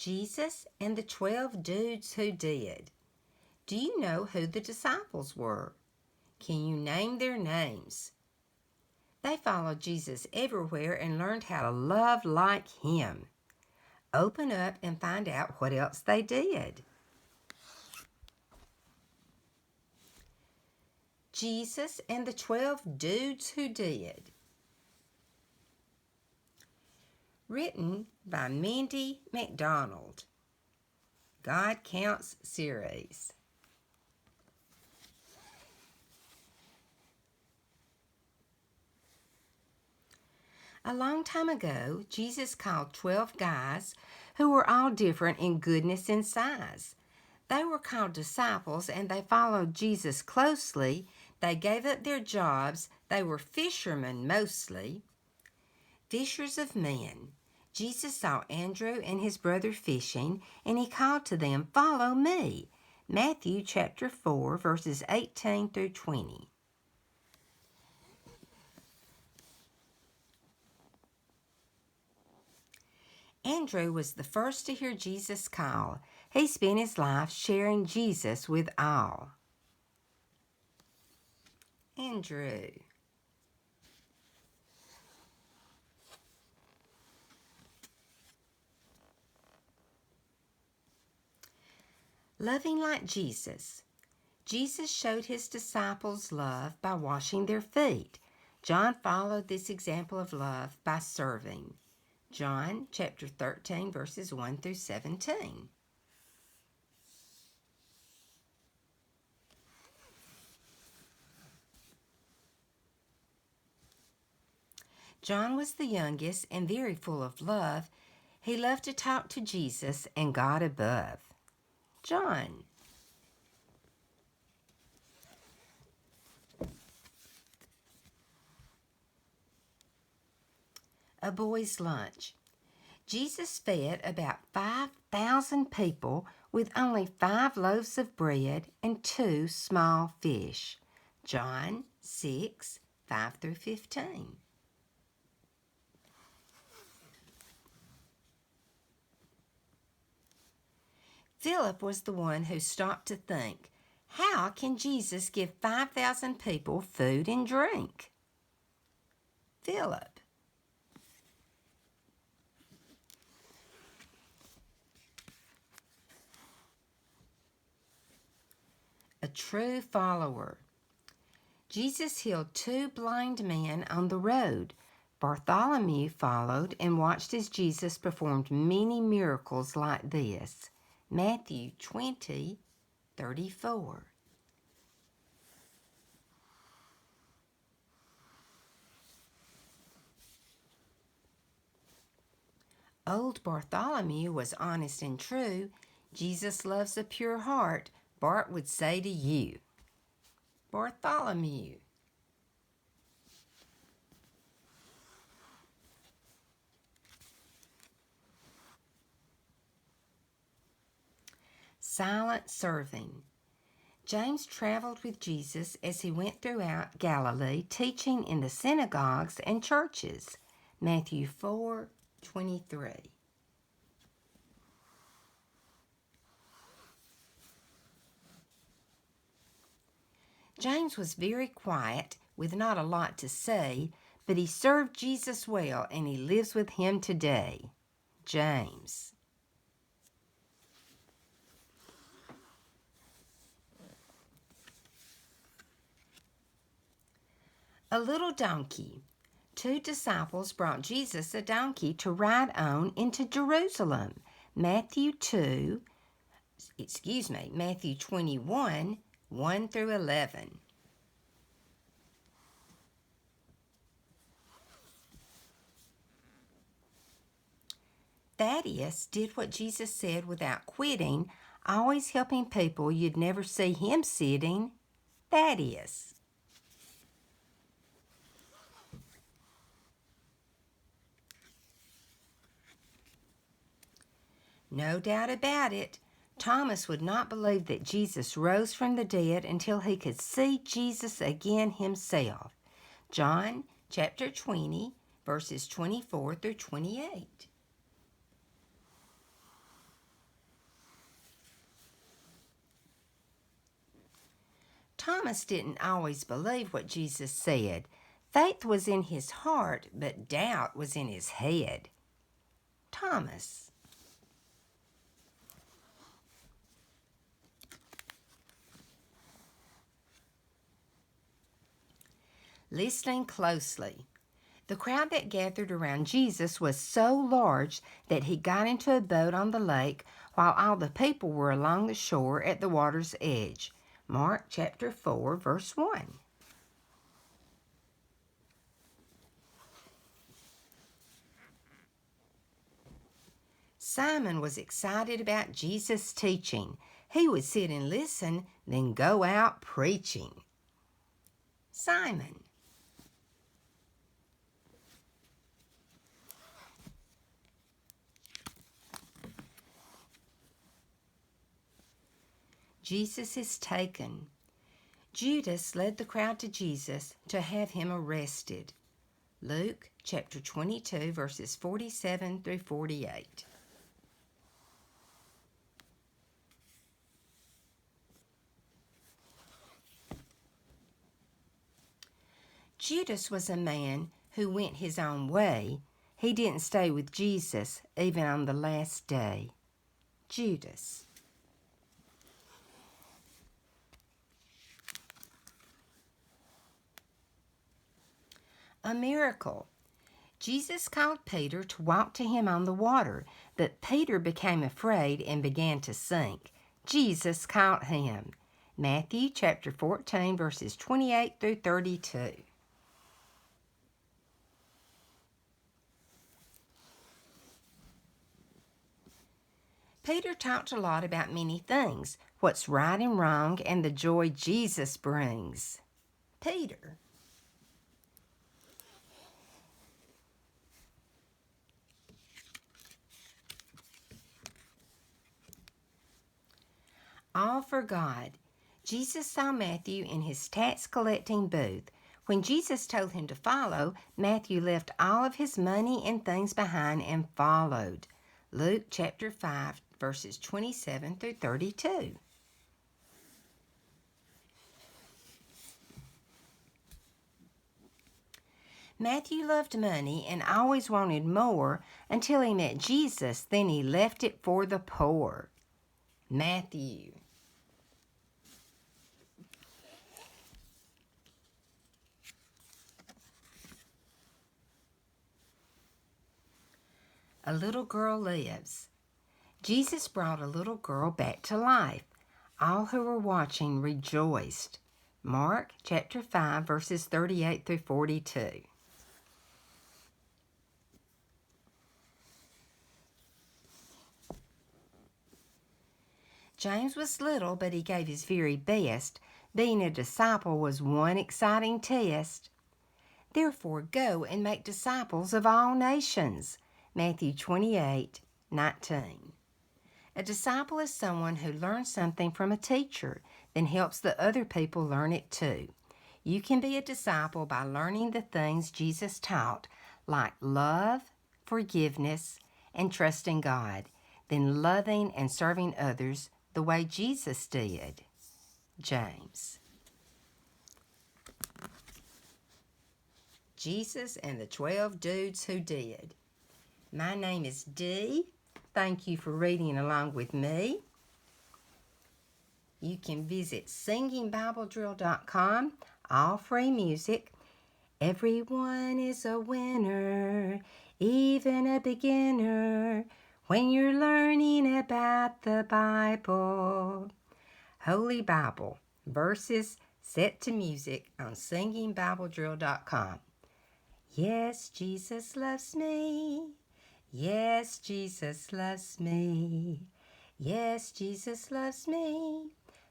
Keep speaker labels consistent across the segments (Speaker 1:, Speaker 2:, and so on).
Speaker 1: Jesus and the 12 dudes who did. Do you know who the disciples were? Can you name their names? They followed Jesus everywhere and learned how to love like him. Open up and find out what else they did. Jesus and the 12 dudes who did. Written by Mindy MacDonald. God Counts series. A long time ago, Jesus called 12 guys who were all different in goodness and size. They were called disciples and they followed Jesus closely. They gave up their jobs. They were fishermen mostly. Fishers of men. Jesus saw Andrew and his brother fishing, and he called to them, "Follow me." Matthew chapter 4, verses 18 through 20. Andrew was the first to hear Jesus call. He spent his life sharing Jesus with all. Andrew. Loving like Jesus. Jesus showed his disciples love by washing their feet. John followed this example of love by serving. John chapter 13, verses 1 through 17. John was the youngest and very full of love. He loved to talk to Jesus and God above. John. A boy's lunch. Jesus fed about 5,000 people with only 5 loaves of bread and 2 small fish. John 6, 5 through 15. Philip was the one who stopped to think, how can Jesus give 5,000 people food and drink? Philip. A true follower. Jesus healed 2 blind men on the road. Bartholomew followed and watched as Jesus performed many miracles like this. Matthew 20, 34. Old Bartholomew was honest and true. Jesus loves a pure heart, Bart would say to you. Bartholomew. Silent serving. James traveled with Jesus as he went throughout Galilee, teaching in the synagogues and churches. Matthew 4:23. James was very quiet, with not a lot to say, but he served Jesus well, and he lives with him today. James. A little donkey. 2 disciples brought Jesus a donkey to ride on into Jerusalem. Matthew 21, 1 through 11. Thaddeus did what Jesus said without quitting, always helping people you'd never see him sitting. Thaddeus. No doubt about it, Thomas would not believe that Jesus rose from the dead until he could see Jesus again himself. John chapter 20, verses 24 through 28. Thomas didn't always believe what Jesus said. Faith was in his heart, but doubt was in his head. Thomas. Listening closely. The crowd that gathered around Jesus was so large that he got into a boat on the lake while all the people were along the shore at the water's edge. Mark chapter 4, verse 1. Simon was excited about Jesus' teaching. He would sit and listen, then go out preaching. Simon. Jesus is taken. Judas led the crowd to Jesus to have him arrested. Luke chapter 22, verses 47 through 48. Judas was a man who went his own way. He didn't stay with Jesus even on the last day. Judas. A miracle. Jesus called Peter to walk to him on the water, but Peter became afraid and began to sink. Jesus caught him. Matthew chapter 14, verses 28 through 32. Peter talked a lot about many things, what's right and wrong, and the joy Jesus brings. Peter. All for God. Jesus saw Matthew in his tax collecting booth. When Jesus told him to follow, Matthew left all of his money and things behind and followed. Luke chapter 5, verses 27 through 32. Matthew loved money and always wanted more until he met Jesus, then he left it for the poor. Matthew. A little girl lives. Jesus brought a little girl back to life. All who were watching rejoiced. Mark chapter 5, verses 38 through 42. James was little, but he gave his very best. Being a disciple was one exciting test. Therefore, go and make disciples of all nations. Matthew 28, 19. A disciple is someone who learns something from a teacher, then helps the other people learn it too. You can be a disciple by learning the things Jesus taught, like love, forgiveness, and trusting God, then loving and serving others the way Jesus did. James. Jesus and the 12 dudes who did. My name is Dee. Thank you for reading along with me. You can visit singingbibledrill.com, all free music. Everyone is a winner, even a beginner, when you're learning about the Bible. Holy Bible, verses set to music on singingbibledrill.com. Yes, Jesus loves me. Yes, Jesus loves me. Yes, Jesus loves me.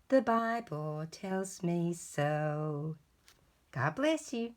Speaker 1: The Bible tells me so. God bless you.